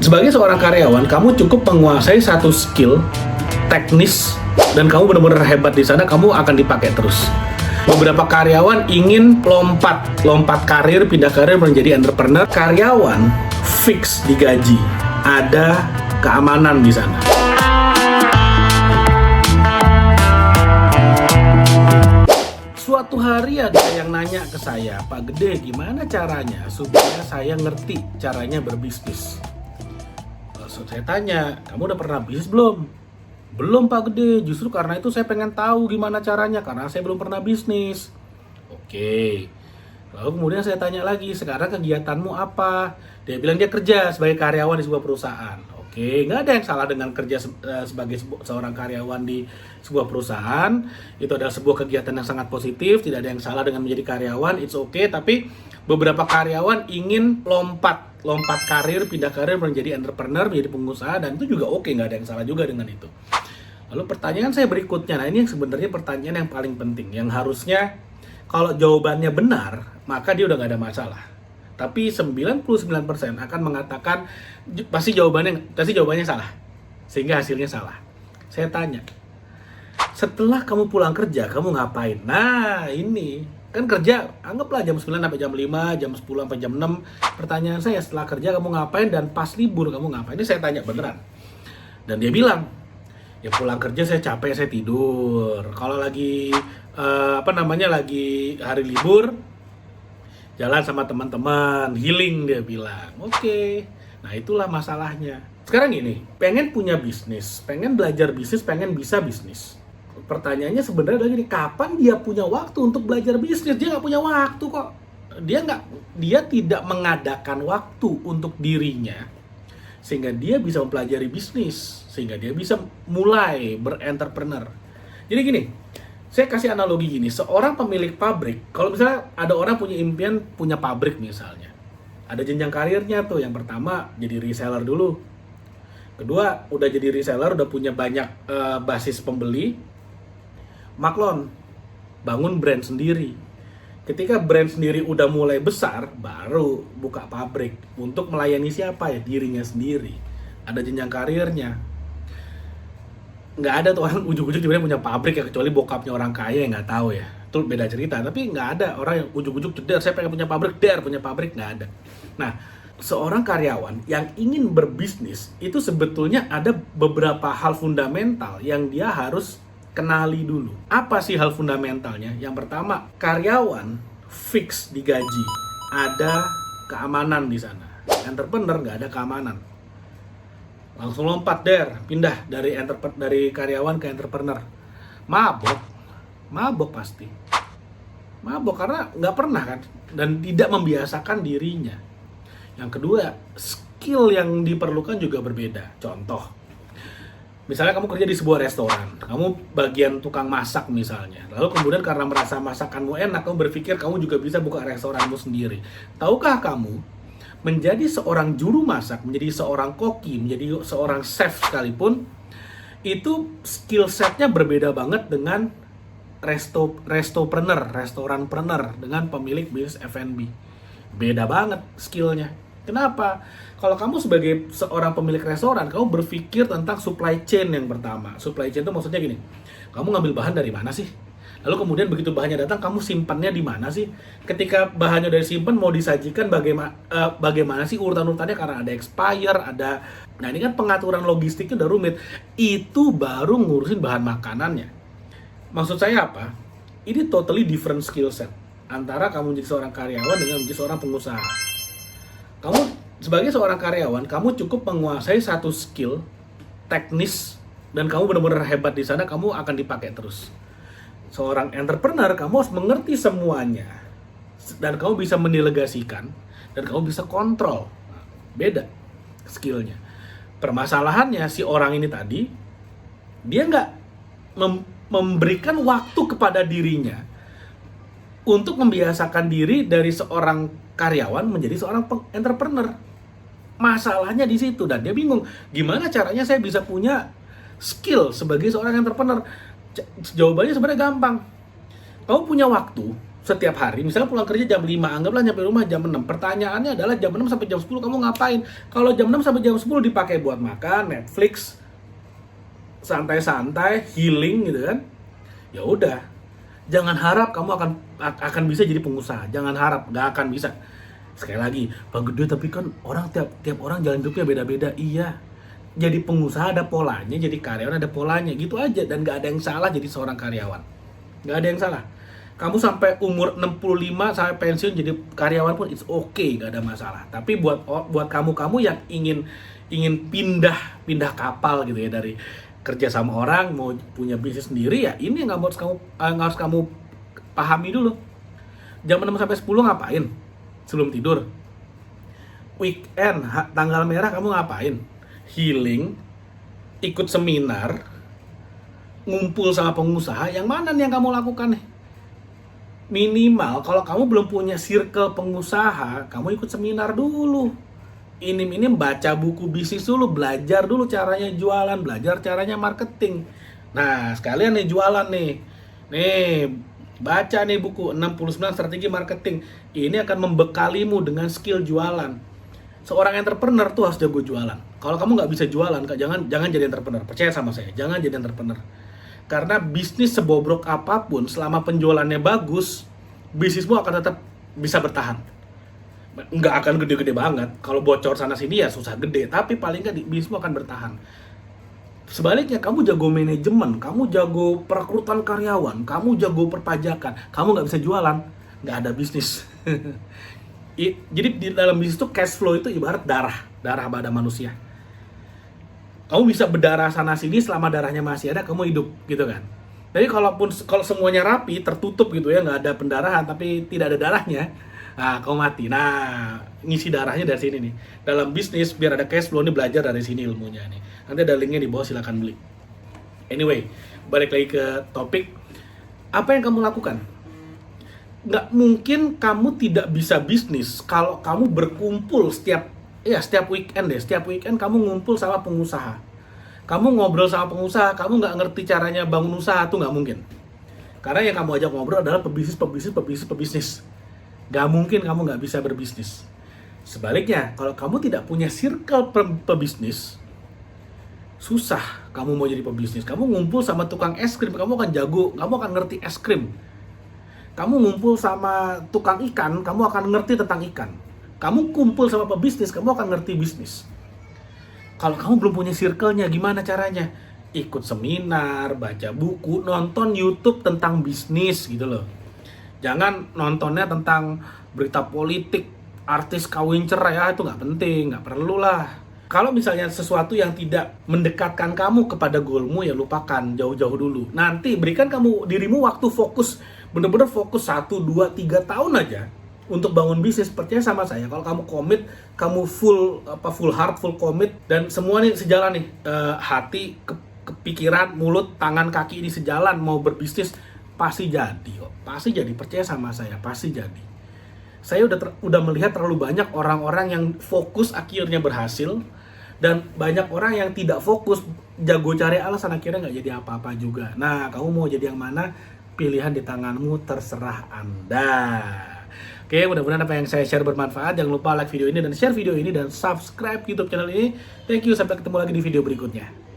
Sebagai seorang karyawan, kamu cukup menguasai satu skill teknis dan kamu benar-benar hebat di sana, kamu akan dipakai terus. Beberapa karyawan ingin lompat karir, pindah karir menjadi entrepreneur. Karyawan fix digaji, ada keamanan di sana. Suatu hari ada yang nanya ke saya, "Pak Gede, gimana caranya supaya saya ngerti caranya berbisnis?" Saya tanya, "Kamu udah pernah bisnis belum?" "Belum Pak Gede, justru karena itu saya pengen tahu gimana caranya, karena saya belum pernah bisnis." Oke. Lalu kemudian saya tanya lagi, "Sekarang kegiatanmu apa?" Dia bilang dia kerja sebagai karyawan di sebuah perusahaan. Oke, nggak ada yang salah dengan kerja sebagai seorang karyawan di sebuah perusahaan. Itu adalah sebuah kegiatan yang sangat positif, tidak ada yang salah dengan menjadi karyawan, it's okay. Tapi beberapa karyawan ingin lompat karir, pindah karir menjadi entrepreneur, menjadi pengusaha, dan itu juga oke, nggak ada yang salah juga dengan itu. Lalu pertanyaan saya berikutnya, nah ini yang sebenarnya pertanyaan yang paling penting, yang harusnya kalau jawabannya benar, maka dia udah nggak ada masalah. Tapi 99% akan mengatakan pasti jawabannya salah, sehingga hasilnya salah. Saya tanya, setelah kamu pulang kerja, kamu ngapain? Nah ini, kan kerja, anggaplah jam 9 sampai jam 5, jam 10 sampai jam 6. Pertanyaan saya, setelah kerja kamu ngapain dan pas libur kamu ngapain? Ini saya tanya beneran. Dan dia bilang, ya pulang kerja saya capek, saya tidur. Kalau lagi lagi hari libur, jalan sama teman-teman, healing, dia bilang. Oke. Nah itulah masalahnya. Sekarang gini, pengen punya bisnis, pengen belajar bisnis, pengen bisa bisnis. Pertanyaannya sebenarnya adalah gini, kapan dia punya waktu untuk belajar bisnis? Dia nggak punya waktu kok. Dia tidak mengadakan waktu untuk dirinya, sehingga dia bisa mempelajari bisnis, sehingga dia bisa mulai berentrepreneur. Jadi gini, saya kasih analogi gini, seorang pemilik pabrik, kalau misalnya ada orang punya impian punya pabrik misalnya, ada jenjang karirnya tuh. Yang pertama jadi reseller dulu, kedua udah jadi reseller, udah punya banyak basis pembeli, maklon, bangun brand sendiri. Ketika brand sendiri udah mulai besar, baru buka pabrik untuk melayani siapa ya, dirinya sendiri. Ada jenjang karirnya. Nggak ada tuh orang ujuk-ujuk tiba-tiba punya pabrik ya, kecuali bokapnya orang kaya yang nggak tahu ya, itu beda cerita. Tapi nggak ada orang yang ujuk-ujuk ceder, saya pengen punya pabrik, nggak ada. Nah, seorang karyawan yang ingin berbisnis itu sebetulnya ada beberapa hal fundamental yang dia harus kenali dulu. Apa sih hal fundamentalnya? Yang pertama, karyawan fix digaji, ada keamanan di sana. Entrepreneur nggak ada keamanan, langsung lompat pindah dari karyawan ke entrepreneur. Mabok pasti. Mabok karena nggak pernah kan, dan tidak membiasakan dirinya. Yang kedua, skill yang diperlukan juga berbeda. Contoh, misalnya kamu kerja di sebuah restoran, kamu bagian tukang masak misalnya. Lalu kemudian karena merasa masakanmu enak, kamu berpikir kamu juga bisa buka restoranmu sendiri. Tahukah kamu, menjadi seorang juru masak, menjadi seorang koki, menjadi seorang chef sekalipun, itu skill setnya berbeda banget dengan restoranpreneur, dengan pemilik bisnis F&B. Beda banget skillnya. Kenapa? Kalau kamu sebagai seorang pemilik restoran, kamu berpikir tentang supply chain yang pertama. Supply chain itu maksudnya gini, kamu ngambil bahan dari mana sih? Lalu kemudian begitu bahannya datang, kamu simpannya di mana sih? Ketika bahannya udah disimpan, mau disajikan bagaimana sih urutan-urutannya, karena ada expire, ada... Nah ini kan pengaturan logistiknya udah rumit. Itu baru ngurusin bahan makanannya. Maksud saya apa? Ini totally different skill set antara kamu menjadi seorang karyawan dengan menjadi seorang pengusaha. Kamu sebagai seorang karyawan, kamu cukup menguasai satu skill teknis dan kamu benar-benar hebat di sana, kamu akan dipakai terus. Seorang entrepreneur, kamu harus mengerti semuanya dan kamu bisa mendelegasikan dan kamu bisa kontrol. Beda skillnya. Permasalahannya si orang ini tadi, dia nggak memberikan waktu kepada dirinya untuk membiasakan diri dari seorang karyawan menjadi seorang entrepreneur. Masalahnya di situ, dan dia bingung, gimana caranya saya bisa punya skill sebagai seorang entrepreneur. Jawabannya sebenarnya gampang. Kamu punya waktu, setiap hari, misalnya pulang kerja jam 5, anggaplah nyampe rumah jam 6. Pertanyaannya adalah jam 6 sampai jam 10 kamu ngapain? Kalau jam 6 sampai jam 10 dipakai buat makan, Netflix, santai-santai, healing gitu kan. Ya udah. Jangan harap kamu akan bisa jadi pengusaha. Jangan harap, nggak akan bisa. Sekali lagi, Pak Gede, tapi kan orang tiap orang jalan hidupnya beda-beda. Iya. Jadi pengusaha ada polanya, jadi karyawan ada polanya, gitu aja. Dan nggak ada yang salah jadi seorang karyawan. Nggak ada yang salah. Kamu sampai umur 65 sampai pensiun jadi karyawan pun it's okay, nggak ada masalah. Tapi buat kamu yang ingin pindah kapal gitu ya, dari kerja sama orang mau punya bisnis sendiri, ya ini yang harus kamu pahami dulu. Jam 6 sampai 10 ngapain? Sebelum tidur. Weekend, tanggal merah kamu ngapain? Healing, ikut seminar, ngumpul sama pengusaha. Yang mana nih yang kamu lakukan nih? Minimal kalau kamu belum punya circle pengusaha, kamu ikut seminar dulu. Ini baca buku bisnis dulu, belajar dulu caranya jualan, belajar caranya marketing. Nah, sekalian nih jualan nih. Nih, baca nih buku 69 strategi marketing. Ini akan membekalimu dengan skill jualan. Seorang entrepreneur tuh harus jago jualan. Kalau kamu nggak bisa jualan, jangan jadi entrepreneur. Percaya sama saya, jangan jadi entrepreneur. Karena bisnis sebobrok apapun, selama penjualannya bagus, bisnismu akan tetap bisa bertahan. Nggak akan gede-gede banget. Kalau bocor sana sini ya susah gede, tapi paling nggak bisnismu akan bertahan. Sebaliknya, kamu jago manajemen, kamu jago perekrutan karyawan, kamu jago perpajakan, kamu nggak bisa jualan, nggak ada bisnis. Jadi di dalam bisnis itu cash flow itu ibarat darah pada manusia. Kamu bisa berdarah sana sini, selama darahnya masih ada, kamu hidup gitu kan. Tapi kalau semuanya rapi, tertutup gitu ya, nggak ada pendarahan, tapi tidak ada darahnya, nah kamu mati. Nah, ngisi darahnya dari sini nih. Dalam bisnis, biar ada cash flow, nih belajar dari sini ilmunya nih. Nanti ada linknya di bawah, silakan beli. Anyway, balik lagi ke topik. Apa yang kamu lakukan? Nggak mungkin kamu tidak bisa bisnis kalau kamu berkumpul setiap weekend deh. Setiap weekend kamu ngumpul sama pengusaha. Kamu ngobrol sama pengusaha, kamu nggak ngerti caranya bangun usaha, tuh nggak mungkin. Karena yang kamu ajak ngobrol adalah pebisnis. Nggak mungkin kamu nggak bisa berbisnis. Sebaliknya, kalau kamu tidak punya circle pebisnis, susah kamu mau jadi pebisnis. Kamu ngumpul sama tukang es krim, kamu akan jago, kamu akan ngerti es krim. Kamu ngumpul sama tukang ikan, kamu akan ngerti tentang ikan. Kamu kumpul sama pebisnis, kamu akan ngerti bisnis. Kalau kamu belum punya circle-nya, gimana caranya? Ikut seminar, baca buku, nonton YouTube tentang bisnis gitu loh. Jangan nontonnya tentang berita politik, artis kawin cerai, itu nggak penting, nggak perlu lah. Kalau misalnya sesuatu yang tidak mendekatkan kamu kepada goalmu, ya lupakan, jauh-jauh dulu. Nanti berikan dirimu waktu fokus, bener-bener fokus 1, 2, 3 tahun aja untuk bangun bisnis. Percaya sama saya, kalau kamu komit, kamu full heart, full commit, dan semua nih sejalan nih, hati, kepikiran, mulut, tangan, kaki ini sejalan mau berbisnis, pasti jadi kok. Pasti jadi, percaya sama saya, pasti jadi. Saya udah melihat terlalu banyak orang-orang yang fokus akhirnya berhasil, dan banyak orang yang tidak fokus, jago cari alasan, akhirnya nggak jadi apa-apa juga. Nah, kamu mau jadi yang mana? Pilihan di tanganmu, terserah Anda. Oke, mudah-mudahan apa yang saya share bermanfaat. Jangan lupa like video ini dan share video ini dan subscribe YouTube channel ini. Thank you, sampai ketemu lagi di video berikutnya.